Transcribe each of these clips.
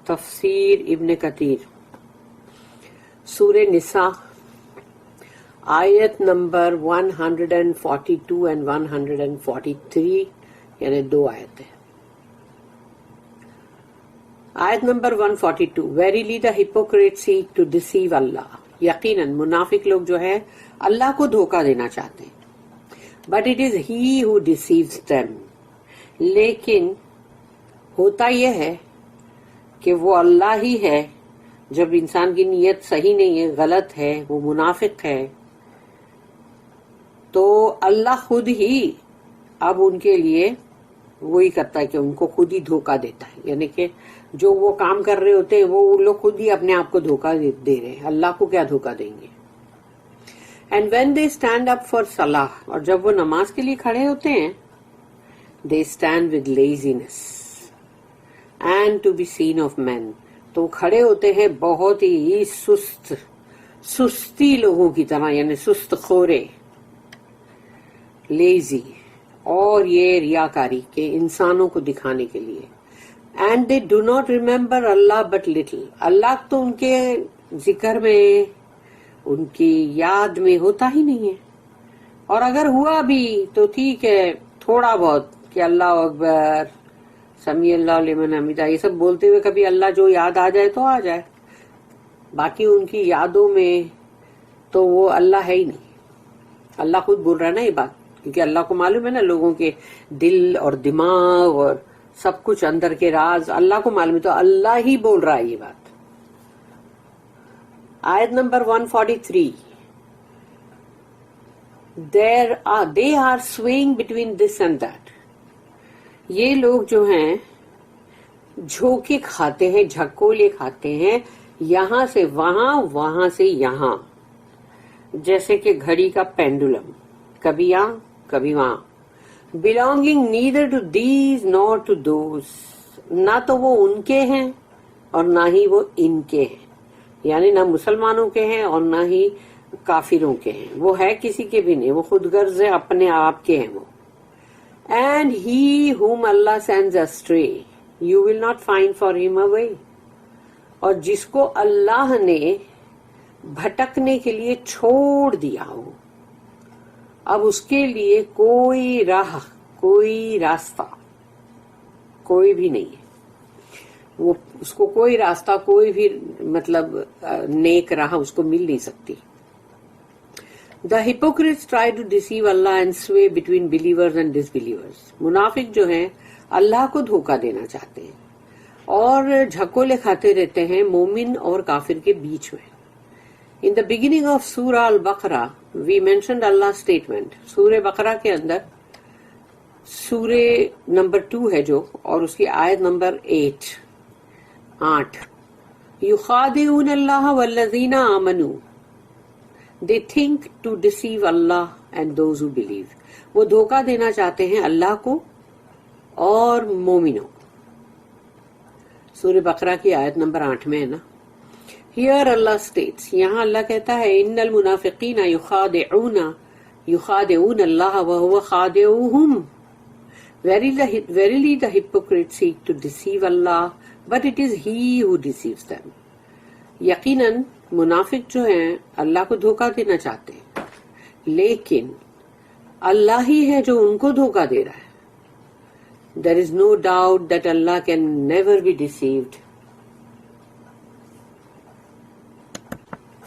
تفسیر ابن کثیر، سورہ نساء، آیت نمبر 142 and 143، یعنی 2 آیتیں. آیت number 142، Verily the hypocrites seek to deceive Allah. یقیناً منافق لوگ جو ہے اللہ کو دھوکہ دینا چاہتے ہیں. But it is he who deceives them. لیکن ہوتا یہ ہے کہ وہ اللہ ہی ہے. جب انسان کی نیت صحیح نہیں ہے، غلط ہے، وہ منافق ہے، تو اللہ خود ہی اب ان کے لیے وہی کرتا ہے کہ ان کو خود ہی دھوکہ دیتا ہے. یعنی کہ جو وہ کام کر رہے ہوتے ہیں وہ ان لوگ خود ہی اپنے آپ کو دھوکہ دے رہے ہیں. اللہ کو کیا دھوکہ دیں گے. And when they stand up for صلاح، اور جب وہ نماز کے لیے کھڑے ہوتے ہیں، دے اسٹینڈ ود لیزینس and to be seen of men, تو کھڑے ہوتے ہیں بہت ہی سستی لوگوں کی طرح، یعنی سست خورے، لیزی، اور یہ ریاکاری کے انسانوں کو دکھانے کے لیے. And they do not remember اللہ بٹ لٹل، اللہ تو ان کے ذکر میں، ان کی یاد میں ہوتا ہی نہیں ہے. اور اگر ہوا بھی تو ٹھیک ہے، تھوڑا بہت کہ اللہ اکبر، سمیع اللہ لمن حمیدہ، یہ سب بولتے ہوئے کبھی اللہ جو یاد آ جائے تو آ جائے. باقی ان کی یادوں میں تو وہ اللہ ہے ہی نہیں. اللہ خود بول رہا ہے نا یہ بات، کیونکہ اللہ کو معلوم ہے نا لوگوں کے دل اور دماغ اور سب کچھ اندر کے راز اللہ کو معلوم ہے، تو اللہ ہی بول رہا ہے یہ بات. آیت number 143، they are swaying between this and that. یہ لوگ جو ہیں جھوکے کھاتے ہیں، جھکولے کھاتے ہیں، یہاں سے وہاں، وہاں سے یہاں، جیسے کہ گھڑی کا پینڈولم، کبھی یہاں کبھی وہاں. belonging neither to these nor to those، نہ تو وہ ان کے ہیں اور نہ ہی وہ ان کے ہیں. یعنی نہ مسلمانوں کے ہیں اور نہ ہی کافروں کے ہیں، وہ ہے کسی کے بھی نہیں، وہ خود غرض ہے، اپنے آپ کے ہیں وہ. And he whom Allah sends astray, you will not find for him a way. اور جس کو اللہ نے بھٹکنے کے لیے چھوڑ دیا ہو، اب اس کے لیے کوئی راہ، کوئی راستہ، کوئی بھی نہیں ہے. وہ اس کو کوئی راستہ، کوئی بھی مطلب نیک راہ اس کو مل نہیں سکتی. The hypocrites try to deceive Allah and sway between believers and disbelievers. منافق جو ہیں اللہ کو دھوکہ دینا چاہتے ہیں اور جھکولے کھاتے رہتے ہیں مومن اور کافر کے بیچ میں. In the beginning of Surah Al-Baqarah, we mentioned Allah's statement. سورہ بقرہ کے اندر سورہ نمبر 2 ہے جو، اور اس کی آیت نمبر 8. یخادعون اللہ والذین آمنوا، they think to deceive Allah and those who believe. وہ دھوکہ دینا چاہتے ہیں اللہ کو اور مومنوں کو. سورہ بقرہ کی آیت نمبر 8 میں ہے نا. Here Allah states، یہاں اللہ کہتا ہے، ان المنافقین یخادعون اللہ وہو خادعوہم. Verily the hypocrites seek to deceive Allah, but it is He who deceives them. یقیناً منافق جو ہیں اللہ کو دھوکہ دینا چاہتے ہیں، لیکن اللہ ہی ہے جو ان کو دھوکہ دے رہا ہے. There is no doubt that Allah can never be deceived,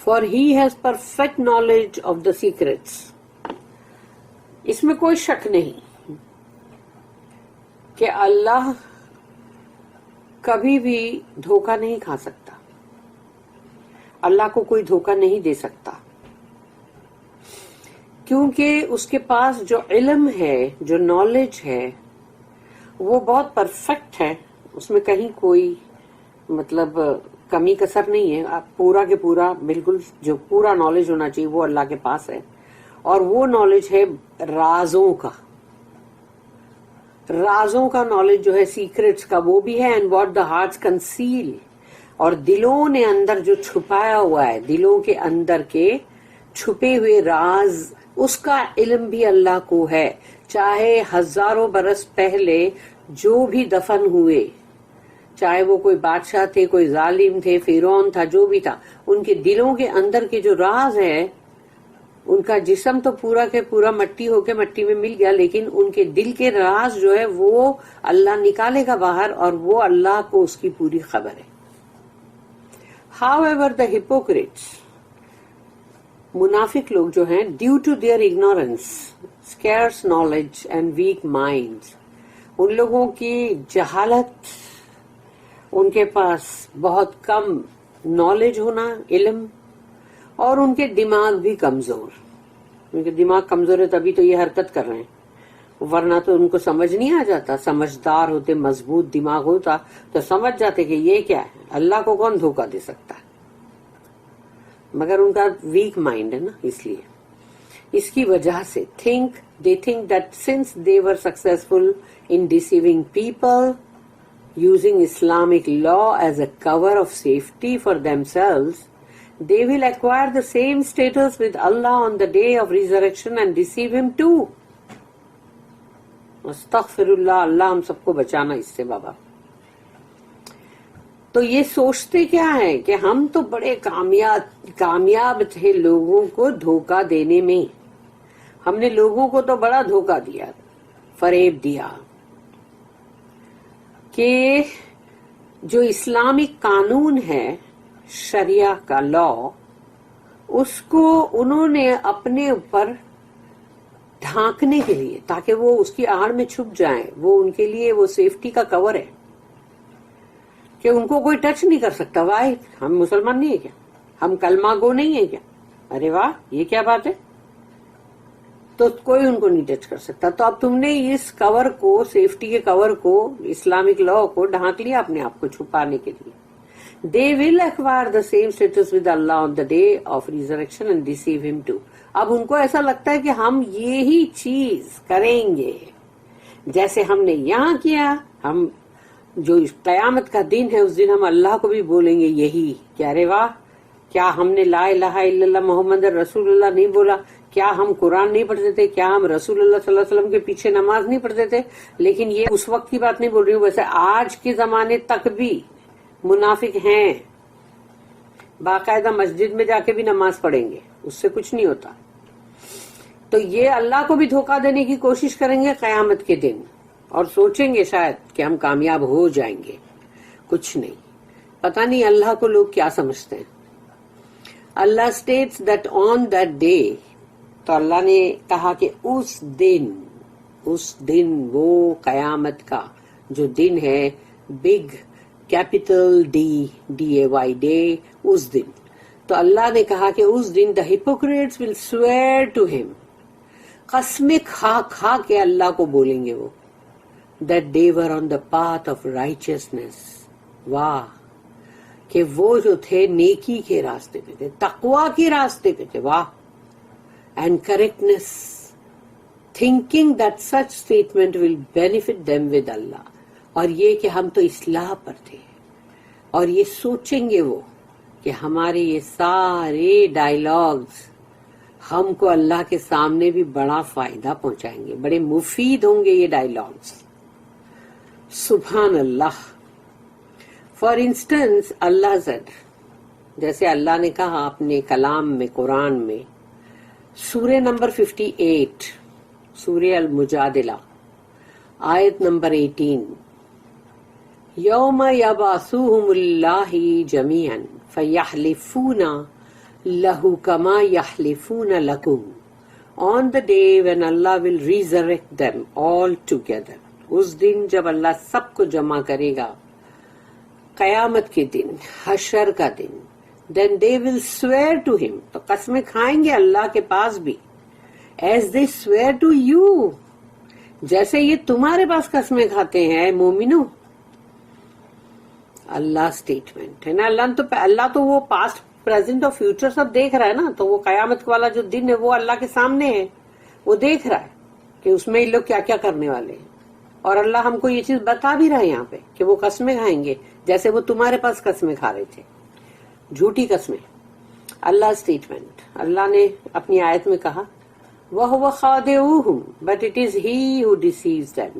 for He has perfect knowledge of the secrets. اس میں کوئی شک نہیں کہ اللہ کبھی بھی دھوکہ نہیں کھا سکتا، اللہ کو کوئی دھوکہ نہیں دے سکتا، کیونکہ اس کے پاس جو علم ہے، جو نالج ہے، وہ بہت پرفیکٹ ہے. اس میں کہیں کوئی مطلب کمی کسر نہیں ہے. پورا کے پورا بالکل جو پورا نالج ہونا چاہیے وہ اللہ کے پاس ہے. اور وہ نالج ہے رازوں کا، رازوں کا نالج جو ہے، سیکرٹس کا، وہ بھی ہے. And what the hearts conceal, اور دلوں نے اندر جو چھپایا ہوا ہے، دلوں کے اندر کے چھپے ہوئے راز، اس کا علم بھی اللہ کو ہے. چاہے ہزاروں برس پہلے جو بھی دفن ہوئے، چاہے وہ کوئی بادشاہ تھے, کوئی ظالم تھے, فرعون تھا, جو بھی تھا, ان کے دلوں کے اندر کے جو راز ہے, ان کا جسم تو پورا کے پورا مٹی ہو کے مٹی میں مل گیا, لیکن ان کے دل کے راز جو ہے وہ اللہ نکالے گا باہر, اور وہ اللہ کو اس کی پوری خبر ہے. However, the hypocrites, منافق لوگ جو ہیں, due to their ignorance, scarce knowledge and weak minds, ان لوگوں کی جہالت, ان کے پاس بہت کم نالج ہونا, علم, اور ان کے دماغ بھی کمزور. ان کے دماغ کمزور ہے تبھی تو یہ حرکت کر رہے ہیں, ورنہ تو ان کو سمجھ نہیں آ جاتا. سمجھدار ہوتے, مضبوط دماغ ہوتا تو سمجھ جاتے کہ یہ کیا ہے, اللہ کو کون دھوکہ دے سکتا ہے. مگر ان کا ویک مائنڈ ہے نا, اس لیے اس کی وجہ سے they think that since they were successful in deceiving people, using Islamic law as a cover of safety for themselves, they will acquire the same status with Allah on the day of resurrection and deceive him too. استغفراللہ, اللہ ہم سب کو بچانا اس سے بابا. تو یہ سوچتے کیا ہے کہ ہم تو بڑے کامیاب تھے لوگوں کو دھوکہ دینے میں. ہم نے لوگوں کو تو بڑا دھوکہ دیا, فریب دیا کہ جو اسلامک قانون ہے, شریعہ کا لا, اس کو انہوں نے اپنے اوپر ڈھانکنے کے لیے, تاکہ وہ اس کی آڑ میں چھپ جائیں, وہ ان کے لیے وہ سیفٹی کا کور ہے کہ ان کو کوئی ٹچ نہیں کر سکتا. واہ, ہم مسلمان نہیں ہے کیا, ہم کلمہ گو نہیں ہے کیا, ارے واہ یہ کیا بات ہے, تو کوئی ان کو نہیں ٹچ کر سکتا. تو اب تم نے اس کور کو, سیفٹی کے کور کو, اسلامک لا کو ڈھانک لیا اپنے آپ کو چھپانے کے لیے. They will acquire the same status with Allah on the day of resurrection and deceive him too. اب ان کو ایسا لگتا ہے کہ ہم یہی چیز کریں گے جیسے ہم نے یہاں کیا. ہم جو قیامت کا دن ہے اس دن ہم اللہ کو بھی بولیں گے یہی کہ ارے واہ, کیا ہم نے لا الہ الا اللہ محمد رسول اللہ نہیں بولا, کیا ہم قرآن نہیں پڑھتے تھے, کیا ہم رسول اللہ صلی اللہ علیہ وسلم کے پیچھے نماز نہیں پڑھتے تھے. لیکن یہ اس وقت کی بات نہیں بول رہی ہوں, ویسے آج کے زمانے تک بھی منافق ہیں, باقاعدہ مسجد میں جا کے بھی نماز پڑھیں گے, اس سے کچھ نہیں ہوتا. تو یہ اللہ کو بھی دھوکہ دینے کی کوشش کریں گے قیامت کے دن, اور سوچیں گے شاید کہ ہم کامیاب ہو جائیں گے. کچھ نہیں, پتہ نہیں اللہ کو لوگ کیا سمجھتے ہیں. اللہ states that on that day, تو اللہ نے کہا کہ اس دن وہ قیامت کا جو دن ہے, بگ کیپیٹل DAY ڈے, اس دن. تو اللہ نے کہا کہ اس دن the hypocrites will swear to him, قسمیں کھا کے اللہ کو بولیں گے وہ, that they were on the path of righteousness. واہ, کہ وہ جو تھے نیکی کے راستے پہ تھے, تقوی کے راستے پہ تھے. واہ. And correctness, thinking that such statement will benefit them with Allah. اور یہ کہ ہم تو اصلاح پر تھے, اور یہ سوچیں گے وہ کہ ہمارے یہ سارے ڈائلاگز ہم کو اللہ کے سامنے بھی بڑا فائدہ پہنچائیں گے, بڑے مفید ہوں گے یہ ڈائلاگز. سبحان اللہ. فار انسٹنس, اللہ said, جیسے اللہ نے کہا اپنے کلام میں, قرآن میں, سورہ نمبر 58, سورہ المجادلہ, آیت نمبر 18, یوم یبعثوہم اللہ جمیعا فیحلفون لہ کما یحلفون لکم. On the day when Allah will resurrect them all together, اس دن جب اللہ سب کو جمع کرے گا, قیامت کے دن, حشر کا دن, then they will swear to him, تو قسمیں کھائیں گے اللہ کے پاس بھی, as they swear to you, جیسے یہ تمہارے پاس قسمیں کھاتے ہیں مومنو. اللہ سٹیٹمنٹ ہے نا. اللہ تو وہ پاسٹ, پریزنٹ اور فیوچر سب دیکھ رہا ہے نا. تو وہ قیامت والا جو دن ہے وہ اللہ کے سامنے ہے, وہ دیکھ رہا ہے کہ اس میں یہ لوگ کیا کیا کرنے والے ہیں, اور اللہ ہم کو یہ چیز بتا بھی رہا ہے یہاں پہ کہ وہ قسمیں کھائیں گے جیسے وہ تمہارے پاس قسمیں کھا رہے تھے, جھوٹی قسمیں. اللہ سٹیٹمنٹ, اللہ نے اپنی آیت میں کہا وَهُوَ خَادِعُوهُمْ but it is he who deceives them.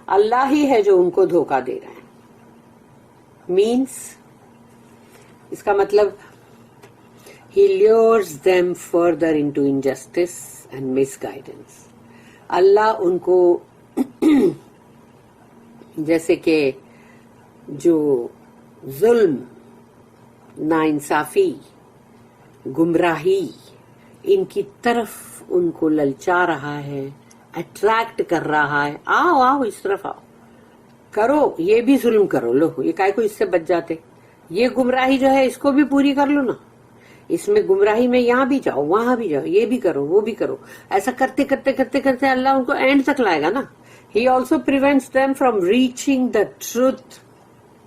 اللہ ہی ہے جو ان کو دھوکہ دے رہا ہے. اللہ سٹیٹمنٹ, اللہ نے کہا وَهُوَ خَادِعُوهُمْ but it is he who deceives them. اللہ ہی ہے جو ان کو دھوکہ دے رہا ہے. اللہ سٹیٹمنٹ, اللہ نے کہا وَهُوَ خَادِعُوهُمْ but it is he who deceives them. means اس کا مطلب he lures them further into injustice and misguidance. اللہ ان کو جیسے کہ جو ظلم، ناانصافی، گمراہی، ان کی طرف ان کو للچا رہا ہے، اٹریکٹ کر رہا ہے، آؤ آؤ اس طرف آؤ، کرو یہ بھی ظلم کرو، لو یہ کائے کو اس سے بچ جاتے، یہ گمراہی جو ہے اس کو بھی پوری کر لو نا، اس میں گمراہی میں یہاں بھی جاؤ وہاں بھی جاؤ، یہ بھی کرو وہ بھی کرو، ایسا کرتے کرتے کرتے کرتے اللہ ان کو اینڈ تک لائے گا نا. He also prevents them from reaching the truth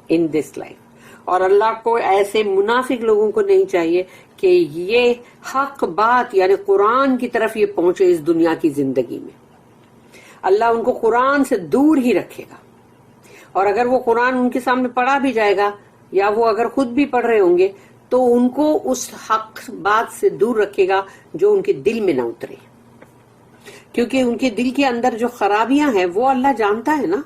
in this life. اور اللہ کو ایسے منافق لوگوں کو نہیں چاہیے کہ یہ حق بات یعنی قرآن کی طرف یہ پہنچے اس دنیا کی زندگی میں. اللہ ان کو قرآن سے دور ہی رکھے گا، اور اگر وہ قرآن ان کے سامنے پڑھا بھی جائے گا یا وہ اگر خود بھی پڑھ رہے ہوں گے تو ان کو اس حق بات سے دور رکھے گا جو ان کے دل میں نہ اترے، کیونکہ ان کے دل کے اندر جو خرابیاں ہیں وہ اللہ جانتا ہے نا.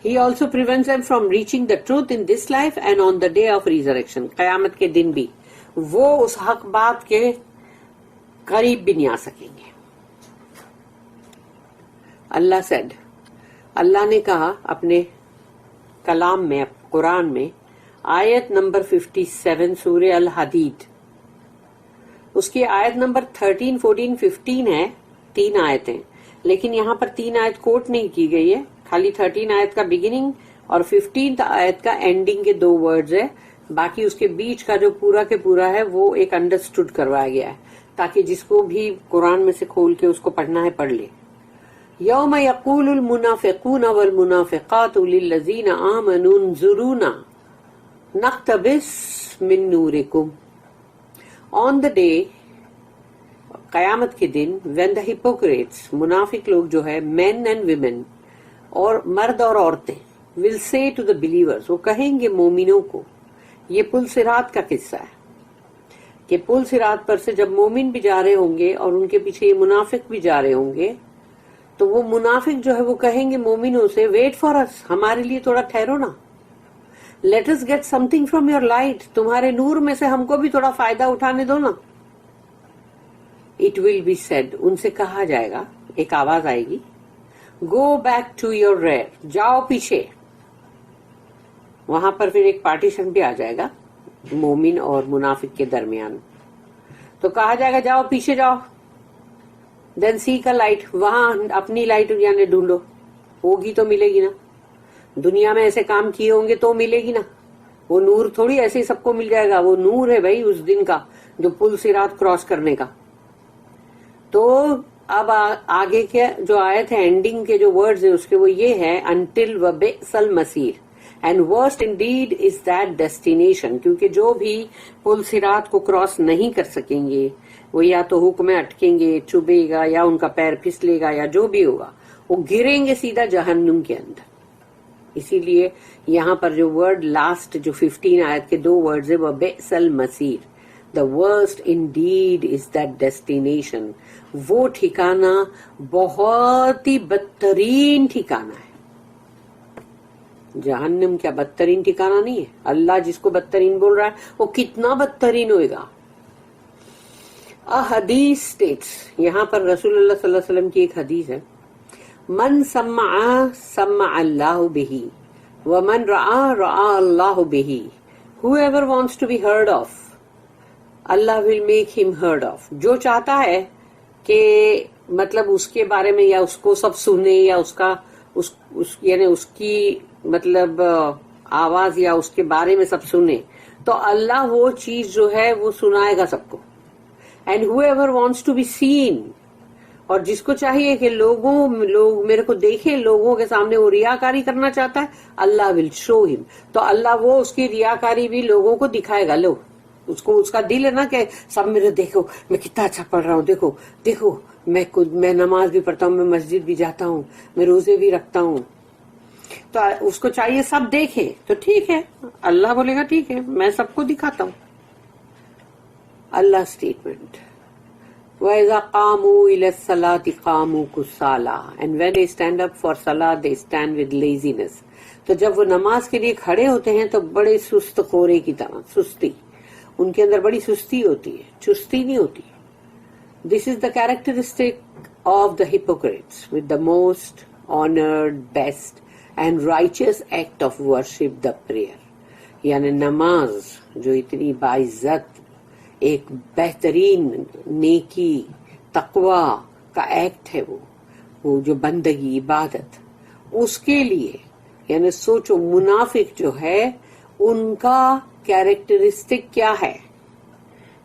He also prevents them from reaching the truth in this life and on the day of resurrection. قیامت کے دن بھی وہ اس حق بات کے قریب بھی نہیں آ سکیں گے. اللہ said، اللہ نے کہا اپنے کلام میں، قرآن میں، آیت نمبر 57 سورہ الحدید، اس کی آیت نمبر 13، 14، 15 ہے، 3 آیتیں، لیکن یہاں پر 3 آیت کوٹ نہیں کی گئی ہے، خالی 13 آیت کا بگننگ اور 15 آیت کا اینڈنگ کے 2 ورڈز ہے، باقی اس کے بیچ کا جو پورا کے پورا ہے وہ ایک انڈرسٹوڈ کروایا گیا ہے تاکہ جس کو بھی قرآن میں سے کھول کے اس کو پڑھنا ہے پڑھ لے. یوم یقول المنافقون والمنافقات للذین آمنوا انظرونا نقتبس من نورکم. On the day، قیامت کے دن، when the hypocrites، منافق لوگ جو ہے، men and women، اور مرد اور عورتیں، will say to the believers، وہ کہیں گے مومنوں کو، یہ پل صراط کا قصہ ہے کہ پل صراط پر سے جب مومن بھی جا رہے ہوں گے اور ان کے پیچھے یہ منافق بھی جا رہے ہوں گے تو وہ منافق جو ہے وہ کہیں گے مومنوں سے، wait for us، ہمارے لیے تھوڑا ٹھہرو نا، let us get something from your light، تمہارے نور میں سے ہم کو بھی تھوڑا فائدہ اٹھانے دو نا. It will be said، ان سے کہا جائے گا، ایک آواز آئے گی، go back to your rear، جاؤ پیچھے. وہاں پر پھر ایک پارٹیشن بھی آ جائے گا مومن اور منافق کے درمیان، تو کہا جائے گا جاؤ پیچھے جاؤ. then seek a light، وہاں اپنی لائٹ یعنی ڈھونڈو، ہوگی تو ملے گی نا، دنیا میں ایسے کام کیے ہوں گے تو ملے گی نا، وہ نور تھوڑی ایسے ہی سب کو مل جائے گا، وہ نور ہے بھائی اس دن کا جو پل صراط کراس کرنے کا. تو اب آگے کے جو آیت ہے اینڈنگ کے جو ورڈز ہیں اس کے وہ یہ ہے until وبئس المصیر and worst indeed is that destination، کیونکہ جو بھی پل صراط کو کراس نہیں کر سکیں گے وہ یا تو حکم میں اٹکیں گے، چبھے گا، یا ان کا پیر پھسلے گا، یا جو بھی ہوگا وہ گریں گے سیدھا جہنم کے اندر. اسی لیے یہاں پر جو ورڈ لاسٹ جو 15 آیت کے 2 ورڈز ہے وہ بئس المصیر، the worst indeed is that destination، وہ ٹھکانہ بہت ہی بدترین ٹھکانہ ہے. جہنم کیا بدترین ٹھکانہ نہیں ہے؟ اللہ جس کو بدترین بول رہا ہے وہ کتنا بدترین ہوئے گا. حدیث اسٹیٹس، یہاں پر رسول اللہ صلی اللہ علیہ وسلم کی ایک حدیث ہے، من سمع سمع اللہ بہ ومن رعا رعا اللہ بہ. whoever wants to be heard of Allah will make him heard of. جو چاہتا ہے کہ مطلب اس کے بارے میں یا اس کو سب سنے یا اس کا یعنی اس کی مطلب آواز یا اس کے بارے میں سب سنے تو اللہ وہ چیز جو ہے وہ سنائے گا سب کو. and whoever wants to be seen، اور جس کو چاہیے کہ لوگ میرے کو دیکھیں، لوگوں کے سامنے وہ ریاکاری کرنا چاہتا ہے، اللہ ول شو ہم، تو اللہ وہ اس کی ریاکاری بھی لوگوں کو دکھائے گا. لو اس کو، اس کا دل ہے نا کہ سب میرے دیکھو میں کتنا اچھا پڑھ رہا ہوں، دیکھو دیکھو میں نماز بھی پڑھتا ہوں، میں مسجد بھی جاتا ہوں، میں روزے بھی رکھتا ہوں، تو اس کو چاہیے سب دیکھے. تو ٹھیک ہے، اللہ بولے گا ٹھیک ہے میں سب کو دکھاتا ہوں. اللہ اسٹیٹمنٹ، وَإِذَا قَامُوا إِلَى الصَّلَاةِ قَامُوا كُسَالَىٰ، and when they stand up for salah they stand with laziness. تو جب وہ نماز کے لیے کھڑے ہوتے ہیں تو بڑے سست خورے کی طرح، سستی، ان کے اندر بڑی سستی ہوتی ہے، چستی نہیں ہوتی. This is the characteristic of the hypocrites with the most honored, best and righteous act of worship, the prayer. یعنی نماز جو اتنی باعزت ایک بہترین نیکی تقوی کا ایکٹ ہے، وہ جو بندگی عبادت، اس کے لیے یعنی سوچو منافق جو ہے ان کا کیریکٹرسٹک کیا ہے،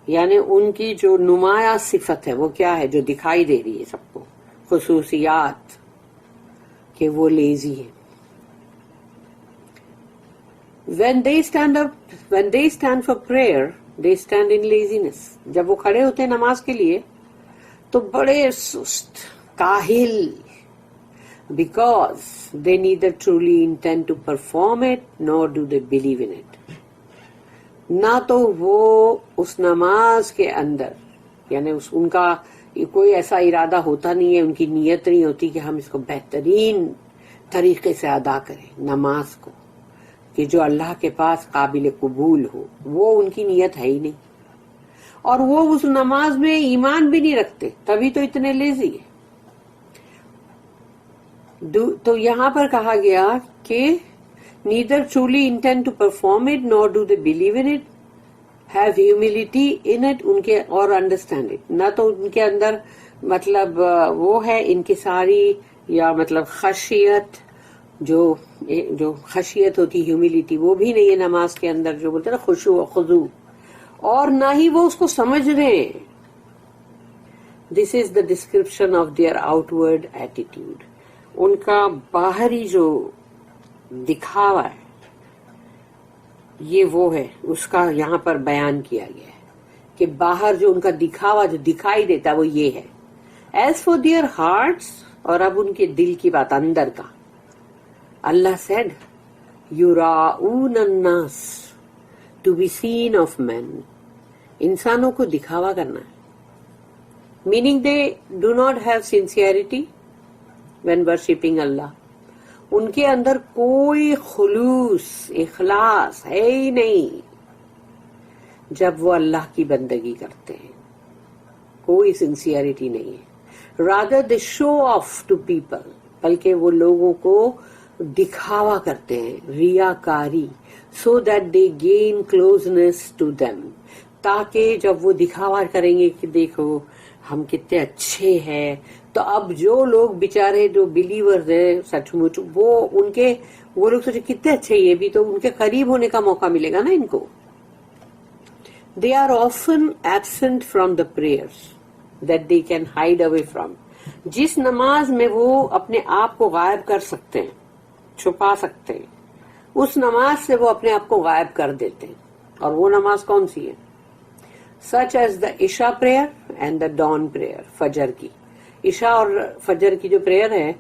یعنی ان کی جو نمایاں صفت ہے وہ کیا ہے جو دکھائی دے رہی ہے سب کو، خصوصیات کہ وہ لیزی ہے. When they stand for prayer, they stand in laziness. جب وہ کھڑے ہوتے ہیں نماز کے لیے تو بڑے سست، کاہل، because they neither truly intend to perform it nor do they believe in it. نہ تو وہ اس نماز کے اندر یعنی ان کا کوئی ایسا ارادہ ہوتا نہیں ہے، ان کی نیت نہیں ہوتی کہ ہم اس کو بہترین طریقے سے ادا کریں نماز کو، کہ جو اللہ کے پاس قابل قبول ہو، وہ ان کی نیت ہے ہی نہیں، اور وہ اس نماز میں ایمان بھی نہیں رکھتے، تبھی تو اتنے لیزی ہے. تو یہاں پر کہا گیا کہ neither truly intend to perform it nor do they believe in it, have humility in it ان کے اور understand it. نہ تو ان کے اندر مطلب وہ ہے انکساری یا مطلب خشیت، جو خشیت ہوتی ہیوملٹی وہ بھی نہیں ہے نماز کے اندر، جو بولتے ہیں نا خشوع و خضوع، اور نہ ہی وہ اس کو سمجھ رہے ہیں. This is the description of their outward attitude. ان کا باہری جو دکھاوا ہے یہ وہ ہے، اس کا یہاں پر بیان کیا گیا ہے کہ باہر جو ان کا دکھاوا جو دکھائی دیتا ہے وہ یہ ہے. As for their hearts، اور اب ان کے دل کی بات اندر کا، اللہ said یراؤون الناس to be seen of men. انسانوں کو دکھاوا کرنا ہے، meaning they do not have sincerity when worshipping اللہ. ان کے اندر کوئی خلوص اخلاص ہے ہی نہیں جب وہ اللہ کی بندگی کرتے ہیں، کوئی سنسیئرٹی نہیں ہے. rather they show off to people، بلکہ وہ لوگوں کو دکھاوا کرتے ہیں، ریاکاری، so that they gain closeness to them، تاکہ جب وہ دکھاوا کریں گے کہ دیکھو ہم کتنے اچھے ہیں، تو اب جو لوگ بیچارے جو بلیورز ہیں سچ مچ وہ لوگ سوچے کتنے اچھے، یہ بھی تو ان کے قریب ہونے کا موقع ملے گا نا ان کو. They are often absent from the prayers that they can hide away from. جس نماز میں وہ اپنے آپ کو غائب کر سکتے ہیں، چھپا سکتے ہیں، اس نماز سے وہ اپنے آپ کو غائب کر دیتے ہیں. اور وہ نماز کون سی ہے؟ such as the عشاء prayer and the dawn prayer، فجر کی عشاء اور فجر کی جو پریئر ہے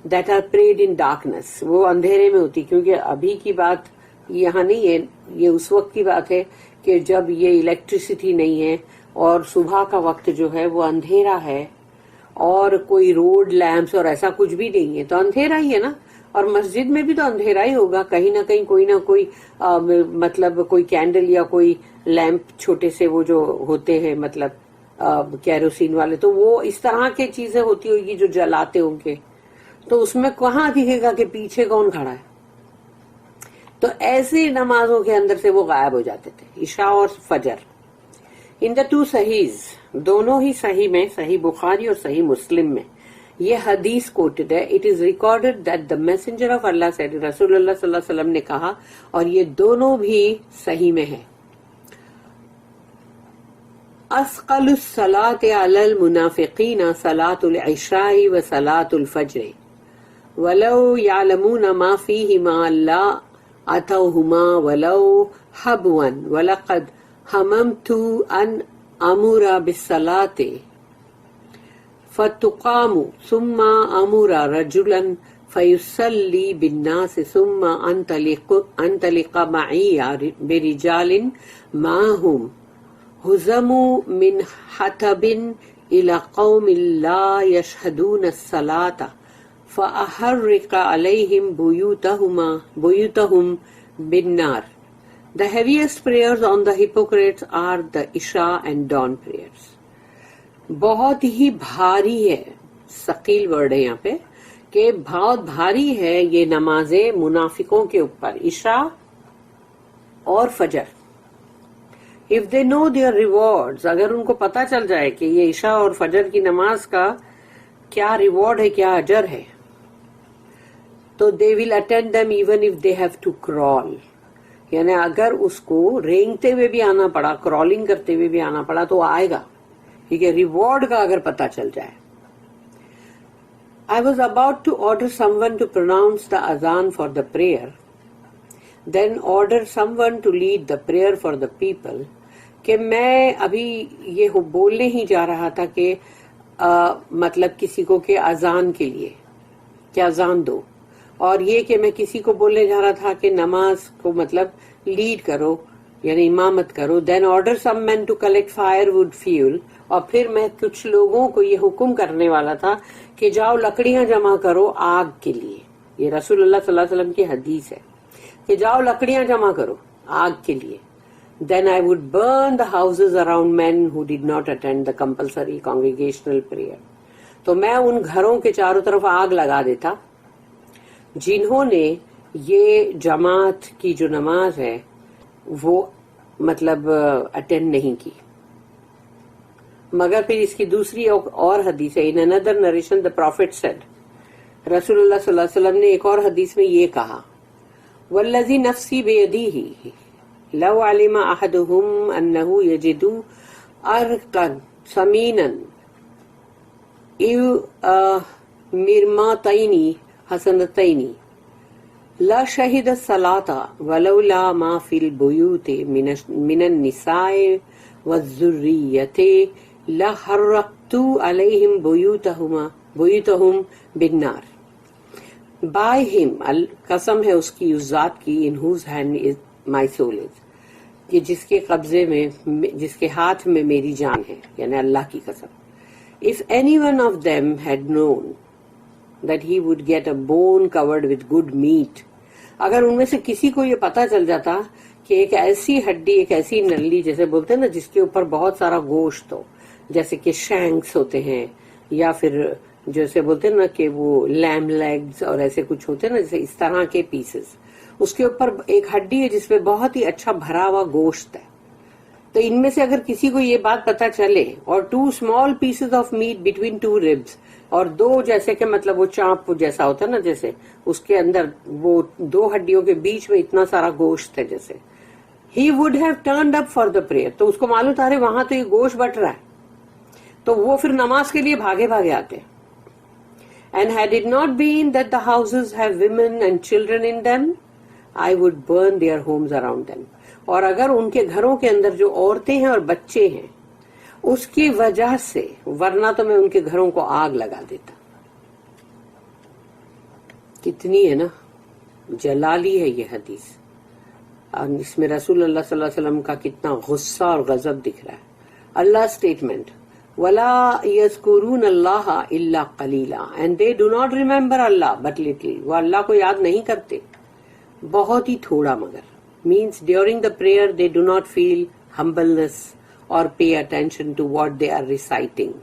that are prayed in darkness، وہ اندھیرے میں ہوتی، کیونکہ ابھی کی بات یہاں نہیں ہے، یہ اس وقت کی بات ہے کہ جب یہ الیکٹریسٹی نہیں ہے اور صبح کا وقت جو ہے وہ اندھیرا ہے اور کوئی روڈ لیمپس اور ایسا کچھ بھی نہیں ہے، تو اندھیرا ہی ہے نا. اور مسجد میں بھی تو اندھیرا ہی ہوگا، کہیں نہ کہیں کوئی نہ کوئی مطلب کوئی کینڈل یا کوئی لیمپ چھوٹے سے وہ جو ہوتے ہیں مطلب کیروسین والے، تو وہ اس طرح کی چیزیں ہوتی ہوگی جو جلاتے ہوں گے، تو اس میں کہاں دکھے گا کہ پیچھے کون کھڑا ہے. تو ایسی نمازوں کے اندر سے وہ غائب ہو جاتے تھے، عشاء اور فجر. ان دا ٹو صحیحز، دونوں ہی صحیح میں، صحیح بخاری اور صحیح مسلم میں یہ حدیث کوٹڈ ہے. It is recorded that the messenger of Allah said, رسول اللہ صلی اللہ علیہ وسلم نے کہا، اور یہ دونوں بھی صحیح میں ہے، اثقل الصلاة علی المنافقین صلاة العشاء و صلاة الفجر ولو یعلمون ما فیہما لا اتوہما ولو حبوا ولقد ہممت ان امر بالصلاة فتقام ثم امر رجلا فیصلی بالناس ثم انطلق معی برجال معهم هزموا من حطب الى قوم لا يشهدون الصلاة فَأَحَرِّقَ عَلَيْهِمْ بُيُوتَهُمْ بِالنَّارِ. The heaviest prayers on the hypocrites are the Isha and dawn prayers. بہت ہی بھاری ہے، ثقیل ورڈ ہے یہاں پہ، کہ بہت بھاری ہے یہ نمازیں منافقوں کے اوپر، عشاء اور فجر. If they know their rewards، اگر ان کو پتا چل جائے کہ یہ عشاء اور فجر کی نماز کا کیا ریوارڈ ہے، کیا اجر ہے، تو they will attend them even if they have to crawl. یعنی اگر اس کو رینگتے ہوئے بھی آنا پڑا، کرالنگ کرتے ہوئے بھی آنا پڑا تو آئے گا، ٹھیک ہے، ریوارڈ کا اگر پتا چل جائے. I was about to order someone to pronounce the azan for the prayer, then order someone to lead the prayer for the people. کہ میں ابھی یہ بولنے ہی جا رہا تھا کہ مطلب کسی کو کہ اذان کے لیے کہ اذان دو، اور یہ کہ میں کسی کو بولنے جا رہا تھا کہ نماز کو مطلب لیڈ کرو یعنی امامت کرو. Then order some men to collect firewood fuel, اور پھر میں کچھ لوگوں کو یہ حکم کرنے والا تھا کہ جاؤ لکڑیاں جمع کرو آگ کے لیے. یہ رسول اللہ صلی اللہ علیہ وسلم کی حدیث ہے کہ جاؤ لکڑیاں جمع کرو آگ کے لیے. Then I would burn the houses around men who did not attend the compulsory congregational prayer. تو میں ان گھروں کے چاروں طرف آگ لگا دیتا جنہوں نے یہ جماعت کی جو نماز ہے وہ مطلب اٹینڈ نہیں کی. مگر پھر اس کی دوسری اور حدیث ہے. In another narration the Prophet said، رسول اللہ صلی اللہ علیہ وسلم نے ایک اور حدیث میں یہ کہا، والذی نفسی بیدیہ لو علم احدهم انه يجد ارقا ثمينا مرماتين حسنتين لا شهد الصلاة ولولا ما في البيوت من النساء والذرية لحرقت عليهم بيوتهم بالنار. By him، قسم ہے اس کی اس ذات کی، in whose hand is my soul is، کہ جس کے قبضے میں، جس کے ہاتھ میں میری جان ہے، یعنی اللہ کی قسم. If any one of them had known that he would get a bone covered with good meat، اگر ان میں سے کسی کو یہ پتا چل جاتا کہ ایک ایسی ہڈی، ایک ایسی نلی جیسے بولتے ہیں نا جس کے اوپر بہت سارا گوشت ہو، جیسے کہ شینکس ہوتے ہیں، یا پھر جیسے بولتے ہیں نا کہ وہ لیم لیگز اور ایسے کچھ ہوتے ہیں نا، جیسے اس طرح کے پیسز، اس کے اوپر ایک ہڈی ہے جس پہ بہت ہی اچھا بھرا ہوا گوشت ہے. تو ان میں سے اگر کسی کو یہ بات پتا چلے، اور 2 small pieces of meat between 2 ribs، اور 2 جیسے کہ مطلب وہ چانپ جیسا ہوتا ہے نا، جیسے اس کے اندر وہ 2 ہڈیوں کے بیچ میں اتنا سارا گوشت ہے، جیسے he would have turned up for the prayer. تو اس کو معلوم تھا وہاں تو یہ گوشت بٹ رہا ہے، تو وہ پھر نماز کے لیے بھاگے بھاگے آتے. And had it not been that the houses have women and children in them، I would burn their homes around them. اور اگر ان کے گھروں کے اندر جو عورتیں ہیں اور بچے ہیں اس کی وجہ سے، ورنہ تو میں ان کے گھروں کو آگ لگا دیتا. کتنی ہے نا جلالی ہے یہ حدیث، اور اس میں رسول اللہ صلی اللہ علیہ وسلم کا کتنا غصہ اور غضب دکھ رہا ہے. اللہ اسٹیٹمنٹ، وَلَا يَذْكُرُونَ اللَّهَ إِلَّا قَلِيلًا، and they do not remember Allah but little. وہ اللہ کو یاد نہیں کرتے، بہت ہی تھوڑا. مگر means during the prayer they do not feel humbleness or pay attention to what they are reciting.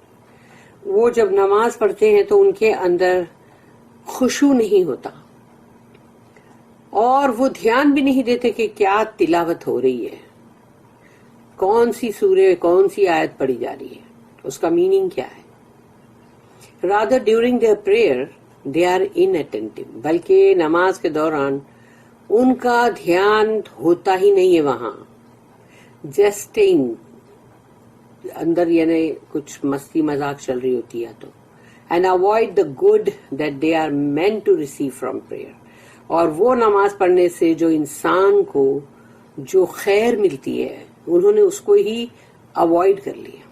وہ جب نماز پڑھتے ہیں تو ان کے اندر خشوع نہیں ہوتا، اور وہ دھیان بھی نہیں دیتے کہ کیا تلاوت ہو رہی ہے، کون سی سورہ، کون سی آیت پڑھی جا رہی ہے، اس کا میننگ کیا ہے. rather during their prayer they are inattentive، بلکہ نماز کے دوران ان کا دھیان ہوتا ہی نہیں ہے وہاں. جسٹنگ اندر یعنی کچھ مستی مذاق چل رہی ہوتی ہے تو. And avoid the good that they are meant to receive from prayer, اور وہ نماز پڑھنے سے جو انسان کو جو خیر ملتی ہے انہوں نے اس کو ہی اوائڈ کر لیا،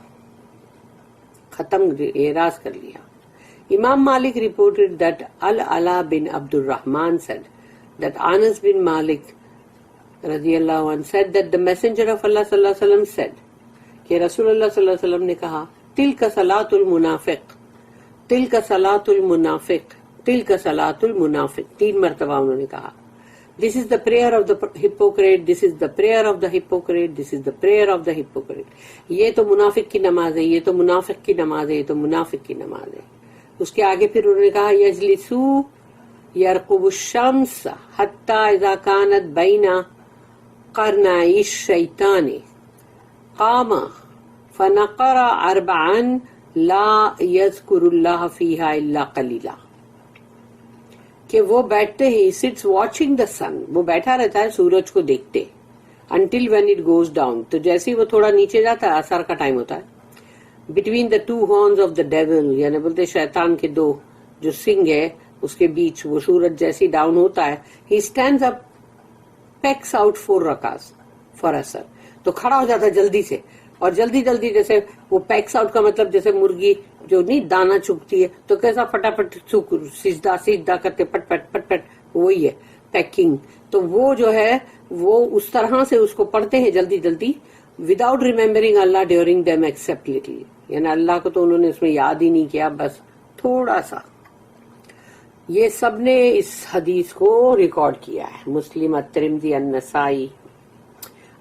ختم، اعراض کر لیا. امام مالک reported that Al-Ala bin Abdurrahman said that Anas bin Malik radiyallahu anhu said that the messenger of Allah sallallahu alaihi wasallam said کہ رسول اللہ صلی اللہ علیہ وسلم نے کہا، تلک صلاۃ المنافق، تلک صلاۃ المنافق تلک صلاۃ المنافق 3 مرتبہ انہوں نے کہا. This is the prayer of the hypocrite, this is the prayer of the hypocrite, this is the prayer of the hypocrite. یہ تو منافق کی نماز ہے, یہ تو منافق کی نماز ہے, یہ تو منافق کی نماز ہے. اس کے آگے پھر انہوں نے کہا یجلسو یرقب الشمس حتی اذا کانت بین قرنائی الشیطان قام فنقر 4 لا یذکر اللہ فیہا الا قلیلا. کہ وہ بیٹھتے ہیں, sits watching the sun, وہ بیٹھا رہتا ہے سورج کو دیکھتے until when it goes down. تو جیسے ہی وہ تھوڑا نیچے جاتا ہے, عصر کا ٹائم ہوتا ہے, between the 2 horns of the devil, یعنی بولتے شیطان کے 2 جو سنگ ہے اس کے بیچ, وہ سورج جیسے ڈاؤن ہوتا ہے, he stands up, pecks out 4 rakats for عصر. تو کھڑا ہو جاتا ہے جلدی سے, اور جلدی جلدی, جیسے وہ پیکس آؤٹ کا مطلب جیسے مرغی جو نہیں دانا چگتی ہے تو کیسا فٹافٹ سیدھا کرتے پٹ پٹ پٹ پٹ, وہی ہے پیکنگ. تو وہ جو ہے وہ اس طرح سے اس کو پڑھتے ہیں جلدی جلدی, وداؤٹ ریمبرنگ اللہ ڈیورنگ دیم ایکسپٹ لٹلی, یعنی اللہ کو تو انہوں نے اس میں یاد ہی نہیں کیا, بس تھوڑا سا. یہ سب نے اس حدیث کو ریکارڈ کیا ہے, مسلم, الترمذی, النسائی.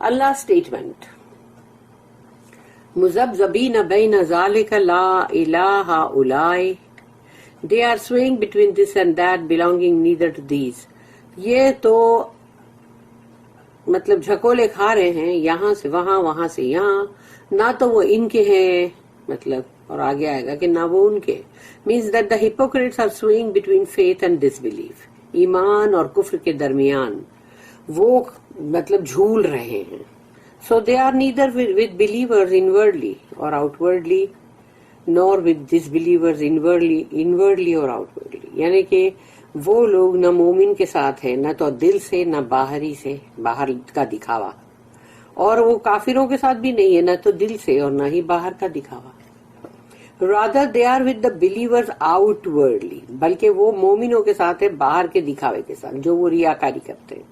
اللہ اسٹیٹمنٹ مذبذبین بین ذالک لا الہ اولائے they are swaying between this and that belonging neither to these. یہ تو مطلب جھکولے کھا رہے ہیں یہاں سے وہاں, وہاں سے یہاں, نہ تو وہ ان کے ہیں مطلب, اور آگے آئے گا کہ نہ وہ ان کے. means that the hypocrites are swaying between faith and disbelief, ایمان اور کفر کے درمیان وہ مطلب جھول رہے ہیں. So they are neither with believers inwardly or outwardly, nor with disbelievers inwardly or outwardly. یعنی کہ وہ لوگ نہ مومن کے ساتھ ہیں, نہ تو دل سے, نہ باہری سے, باہر کا دکھاوا, اور وہ کافروں کے ساتھ بھی نہیں ہے, نہ تو دل سے اور نہ ہی باہر کا دکھاوا. Rather they are with the believers outwardly, بلکہ وہ مومنوں کے ساتھ ہے باہر کے دکھاوے کے ساتھ جو وہ ریاکاری کرتے ہیں.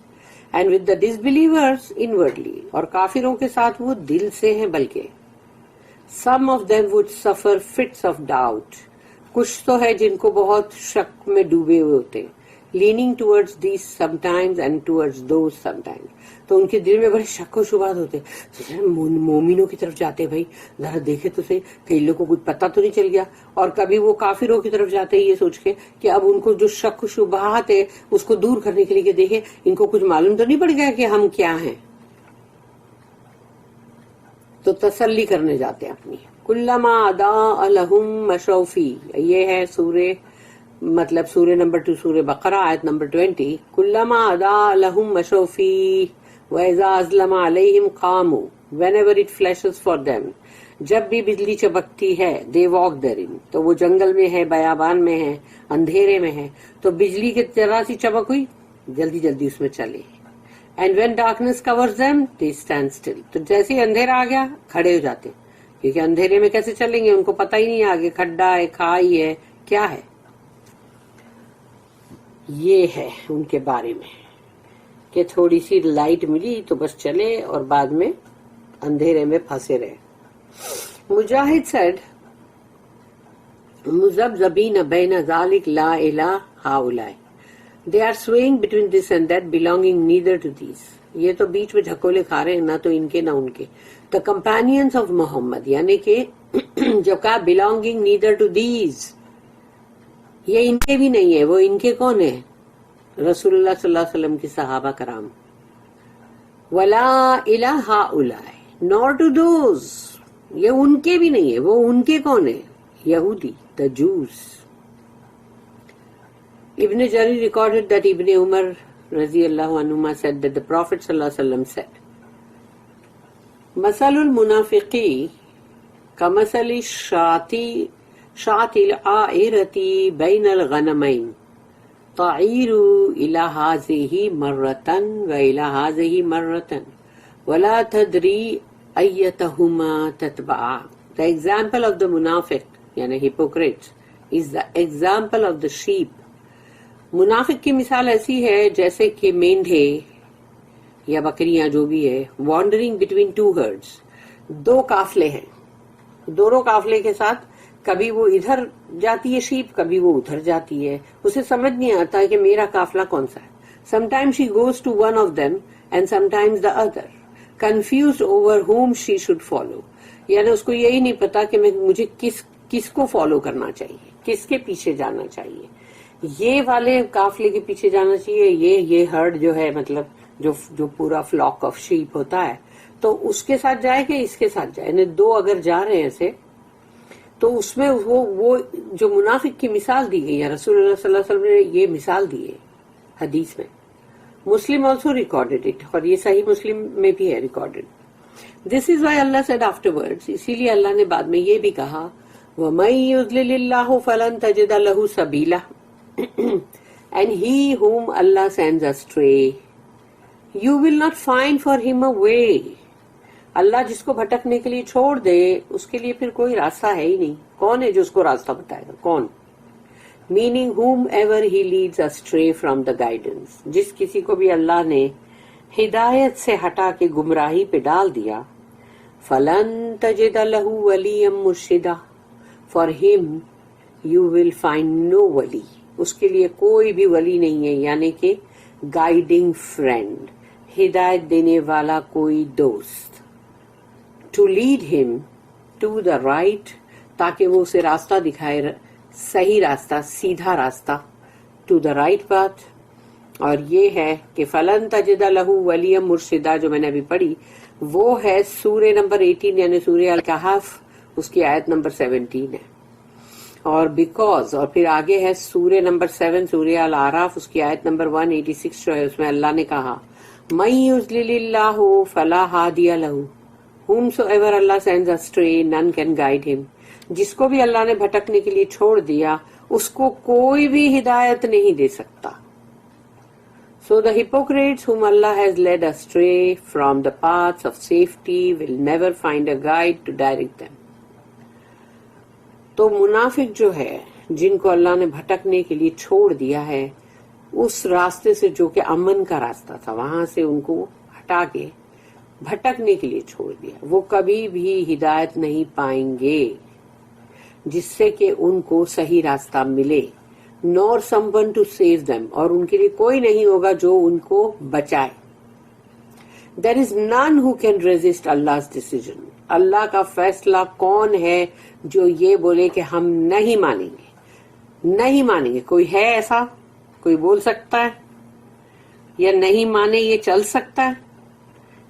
And with the disbelievers inwardly, اور کافروں کے ساتھ وہ دل سے ہیں بلکہ. Some of them would suffer fits of doubt, کچھ تو ہے جن کو بہت شک میں ڈوبے ہوئے ہوتے ہیں, leaning towards these sometimes and towards those sometimes. تو ان کے دل میں بڑے شک و شبہات ہوتے ہیں, مومنوں کی طرف جاتے بھائی ذرا دیکھے تو صحیح کہ ان لوگوں کو کچھ پتہ تو نہیں چل گیا, اور کبھی وہ کافروں کی طرف جاتے ہیں یہ سوچ کے کہ اب ان کو جو شک و شبہات ہے اس کو دور کرنے کے لیے کہ دیکھیں ان کو کچھ معلوم تو نہیں پڑ گیا کہ ہم کیا ہیں, تو تسلی کرنے جاتے ہیں اپنی. کلما اضاء لهم مشوا فیہ, یہ ہے سورہ مطلب سورہ نمبر 2 سورہ بقرہ آیت نمبر 20. کلما اضاء لهم مشوا فیہ وَإِذَا أَظْلَمَ عَلَيْهِمْ قَامُوا whenever it flashes for them, جب بھی بجلی چمکتی ہے, they walk therein, تو وہ جنگل میں ہے, بیابان میں ہے, اندھیرے میں ہے, تو بجلی کی ذرا سی چمک ہوئی جلدی جلدی اس میں چلے. and when darkness covers them they stand still, تو جیسے اندھیرا آ گیا کھڑے ہو جاتے, کیونکہ اندھیرے میں کیسے چلیں گے, ان کو پتہ ہی نہیں آگے کھڈا ہے, کھائی ہے, کیا ہے. یہ ہے ان کے بارے میں کہ تھوڑی سی لائٹ ملی تو بس چلے اور بعد میں اندھیرے میں پھنسے رہے. مجاہد said مذبذبین بین ذالک لا الہ ہؤلاء, they are swaying between this and that belonging neither to these. یہ تو بیچ میں جھکولے کھا رہے ہیں, نہ تو ان کے نہ ان کے. the companions of Muhammad, یعنی کہ جو کہا belonging neither to these, یہ ان کے بھی نہیں ہے, وہ ان کے کون ہیں, رسول اللہ صلی اللہ علیہ وسلم کی صحابہ کرام. ولا الہ ہؤلاء nor to those, یہ ان کے بھی نہیں ہے, وہ ان کے کون ہیں, یہودی, the Jews. Ibn Jarir recorded that Ibn Umar رضی اللہ عنہما said that the Prophet صلی اللہ علیہ وسلم said مثل المنافقی کمثل الشاة العائرة بین الغنمین تعیر الى هذه مرة والى هذه مرة ولا تدری ایتهما تتبع. The example of the munafiq یعنی hypocrite is the example of the sheep. منافق کی مثال ایسی ہے جیسے کہ مینڈھے یا بکریاں جو بھی ہے, wandering between two herds, 2 قافلے ہیں, دونوں قافلے کے ساتھ کبھی وہ ادھر جاتی ہے شیپ، کبھی وہ ادھر جاتی ہے، اسے سمجھ نہیں آتا ہے کہ میرا قافلہ کون سا ہے. Sometimes she goes to one of them and sometimes the other, confused over whom she should follow. یعنی اس کو یہی نہیں پتا کہ مجھے کس کو فالو کرنا چاہیے، کس کے پیچھے جانا چاہیے. یہ والے قافلے کے پیچھے جانا چاہیے، یہ ہرڈ جو ہے، مطلب جو پورا فلاک آف شیپ ہوتا ہے، تو اس کے ساتھ جائے کہ اس کے ساتھ جائے. یعنی دو اگر جا رہے ہیں ایسے، تو اس میں وہ جو منافق کی مثال دی گئی ہے، رسول اللہ صلی اللہ علیہ وسلم نے یہ مثال دی ہے حدیث میں. مسلم آلسو ریکارڈیڈ اٹ، اور یہ صحیح مسلم میں بھی ہے ریکارڈیڈ. دس از وائی اللہ سیڈ آفٹرورڈز، اسی لیے اللہ نے بعد میں یہ بھی کہا وَمَن يُضْلِلِ اللَّهُ فَلَن تَجِدَ لَهُ سَبِيلًا and he whom Allah sends astray you will not find for him a way. اللہ جس کو بھٹکنے کے لیے چھوڑ دے اس کے لیے پھر کوئی راستہ ہے ہی نہیں. کون ہے جو اس کو راستہ بتائے گا؟ کون؟ meaning whomever he leads astray from the guidance، جس کسی کو بھی اللہ نے ہدایت سے ہٹا کے گمراہی پہ ڈال دیا. فَلَن تَجِدَ لَهُ وَلِيًّا مُرْشِدًا for him you will find no wali، اس کے لیے کوئی بھی ولی نہیں ہے، یعنی کہ گائیڈنگ فرینڈ، ہدایت دینے والا کوئی دوست. to lead him to the right، تاکہ وہ اسے راستہ دکھائے، صحیح راستہ، سیدھا راستہ، ٹو دا رائٹ پاتھ. اور یہ ہے کہ فلن تجد لہ ولی مرشدہ جو میں نے ابھی پڑھی، وہ ہے سورہ نمبر 18 یعنی سورہ الکہف، اس کی آیت نمبر 17 ہے. اور بیکاز، اور پھر آگے ہے سورہ نمبر 7 سورہ الاعراف، اس کی آیت نمبر 186 جو ہے، اس میں اللہ نے کہا من یضلل اللہ فلا ہادی لہ whomsoever Allah sends astray none can guide him، جس کو بھی اللہ نے بھٹکنے کے لیے چھوڑ دیا اس کو کوئی بھی ہدایت نہیں دے سکتا. So the hypocrites whom Allah has led astray from the paths of safety will never find a guide to direct them. تو منافق جو ہے، جن کو اللہ نے بھٹکنے کے لیے چھوڑ دیا ہے اس راستے سے جو کہ امن کا راستہ تھا، وہاں سے ان کو ہٹا کے بھٹکنے کے لیے چھوڑ دیا، وہ کبھی بھی ہدایت نہیں پائیں گے جس سے کہ ان کو صحیح راستہ ملے. nor someone to save them، اور ان کے لیے کوئی نہیں ہوگا جو ان کو بچائے. there is none who can resist Allah's decision، اللہ کا فیصلہ کون ہے جو یہ بولے کہ ہم نہیں مانیں گے، نہیں مانیں گے؟ کوئی ہے ایسا؟ کوئی بول سکتا ہے یا نہیں مانے یہ چل سکتا ہے؟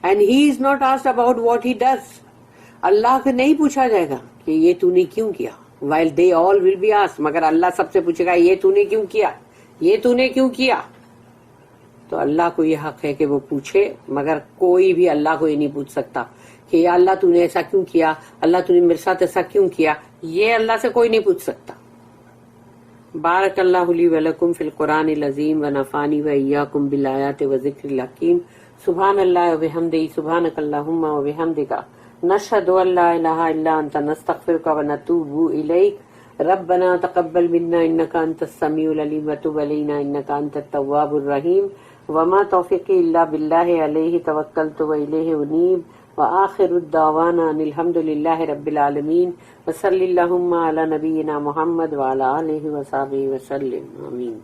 and he is not asked about what he does، اللہ کو نہیں پوچھا جائے گا کہ یہ تو نے کیوں کیا. while they all will be asked، مگر اللہ سب سے پوچھے گا یہ تو نے کیوں کیا، یہ تو نے کیوں کیا. تو اللہ کو یہ حق ہے کہ وہ پوچھے، مگر کوئی بھی اللہ کو یہ نہیں پوچھ سکتا کہ یا اللہ تو نے ایسا کیوں کیا، اللہ تو نے میرے ساتھ ایسا کیوں کیا. یہ اللہ سے کوئی نہیں پوچھ سکتا. بارک اللہ لی ولکم فی القرآن العظیم ونفعنی وإیاکم بالآیات وذکر الحکیم. سبحان اللہ وبحمدہ، سبحانک اللہم وبحمدک، نشہد ان لا الہ الا انت، نستغفرک ونتوب الیک. ربنا تقبل منا انک انت السمیع العلیم وتب علینا انک انت التواب الرحیم. وما توفیقی الا باللہ علیہ توکلت والیہ انیب. وآخر الدعوانا ان الحمد للہ رب العالمین. وصلی اللہم علی نبینا محمد وعلی آلہ وصحبہ وسلم. آمین.